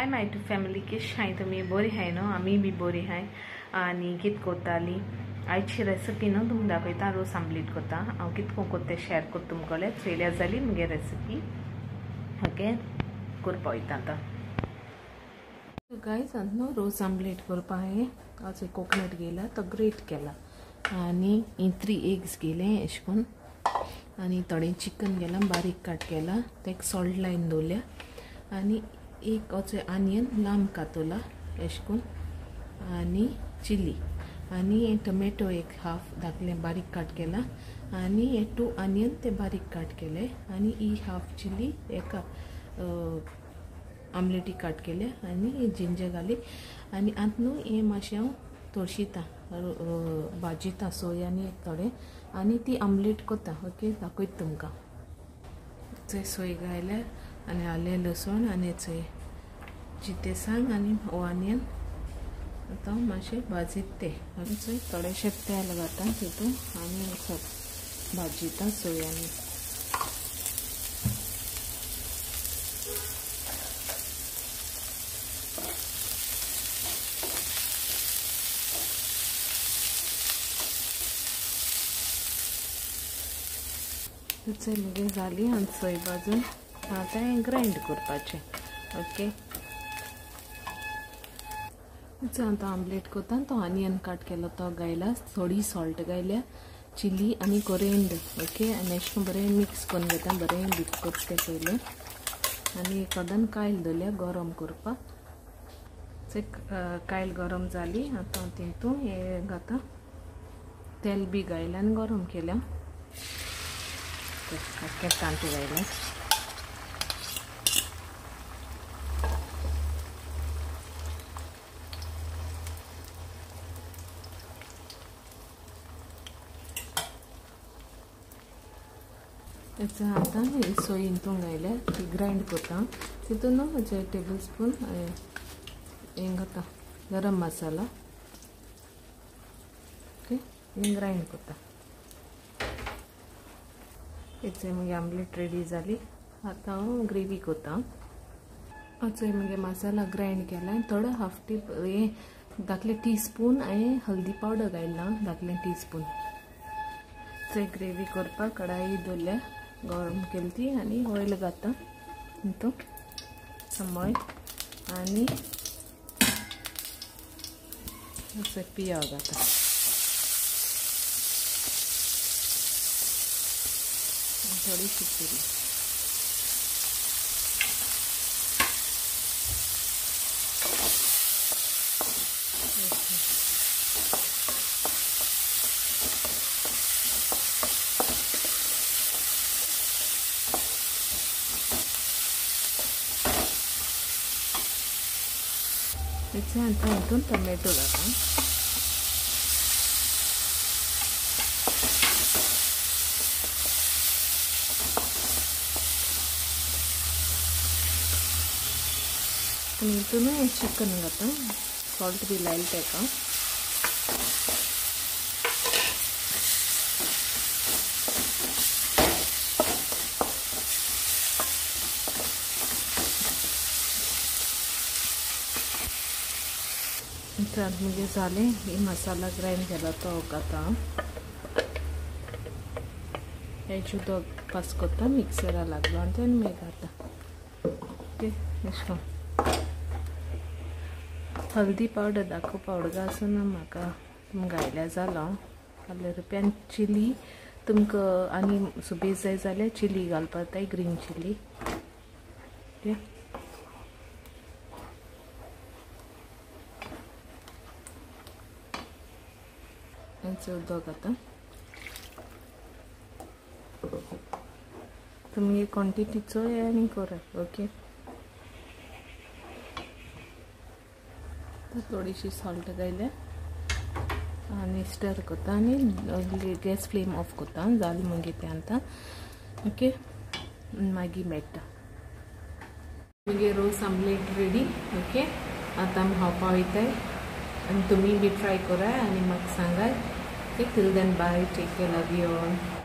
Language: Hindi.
हाय माय टू फॅमिली कशी हाय तुमी बरी हाय न्हू आमी बी बरी हाय आनी कित कोत्ताली आयची रेसिपी न्हू तुमकां दाखयता रोस आमलेट कोता हांव कितको कोत्ता शेअर कोत्ता तुमकोले चोयल्यार जाली मुगे रेसिपी ओके करपा वयता आतां गायज न्हू रोस आमलेट करपा हांवें आज कोकोनट घेयला तो ग्रेट केला आनी 3 एग्स घेयले अशें करून आनी थोडें चिकन घेला बारीक काट केला तेका सॉल्ट लायन दवरल्या आनी एक आनियन लांब कातोला अशें करून आनी चिली आनी टोमॅटो एक हाफ धाकलें बारीक काट केला आनी 2 आनियन ते बारीक काट केले आनी ही हाफ चिली एका आमलेटी काट केले आनी जिंजर घाली आनी आतां न्हू हें मातशें हांव तळशिता भाजीता सोय आनी थोडें आनी ती आमलेट कोता ओके दाखयता तुमकां चोय सोय घायल्यार आनी आलें लसूण आनी चोय चितेसांग आनी ऑनियन आतां मातशें भाजीत ते आनी चोय थोडेशें तेल घालता तितून आनी भाजीता सोय आनी चल मुगे जाली आनी सोय भाजून आतां ग्राइंड करपाचें ओके आतां आमलेट कोता तो आनियन काट केलो तो घायला थोडी सॉल्ट घायल्या चिली आनी कोरिएंडर ओके आनी अशें करून बरें मिक्स करून घेता बरें बीट करता पयलें आनी एकोदान कायल दवरल्या गरम करपाक कायल गरम जाली आतां तितून हें घाता तेल बी घायलें आनी गरम केल्या कांटे घायले आतां सोय हितून घायल्या ती ग्राइंड करता तितून न्हू टेबल स्पून हें घाता गरम मसाला ओके ग्राइंड करता मुगे आमलेट रेडी जाली आतां हांव ग्रेवी कोता चोय मुगे मसाला ग्राइंड केला थोडो हाफ हे धाकले टीस्पून हांवें हल्दी पावडर घायला धाकलें टीस्पून चोय ग्रेवी करपाक कढाई दवरल्या गरम केली ती आनी ऑयल घाता हितून समय आनी पिया घाता थोडीशी चिली आता हितून टोमॅटो घाता हितून चिकन घाता सॉल्ट बी लायला तेका मुगे जालें ही मसाला ग्राइंड केला तो घाता हेची उदक पास कोत्ता मिक्सरा लागलो आनी तेन्ना मागीर घाता ओके अशें हल्दी पावडर दाखो पावडर आसून म्हाका घायल्या जालो ₹1 चिली तुमकां आनी सुबेज जाय जाल्यार चिली घालपा जाय ग्रीन चिली ओके उदक घाता तुमगे क्वॉन्टिटीचो आनी करात ओके थोडीशी सॉल्ट घायल्या आनी स्टर करता आनी गॅस फ्लेम ऑफ करता जाली मुगे तें आतां ओके मागीर मेळटा मुगे रोस आमलेट रेडी ओके आतां आमी खावपा वयताय आनी तुमी बी ट्राय कराय आनी म्हाका सांगाय till then bye, take care, love you all.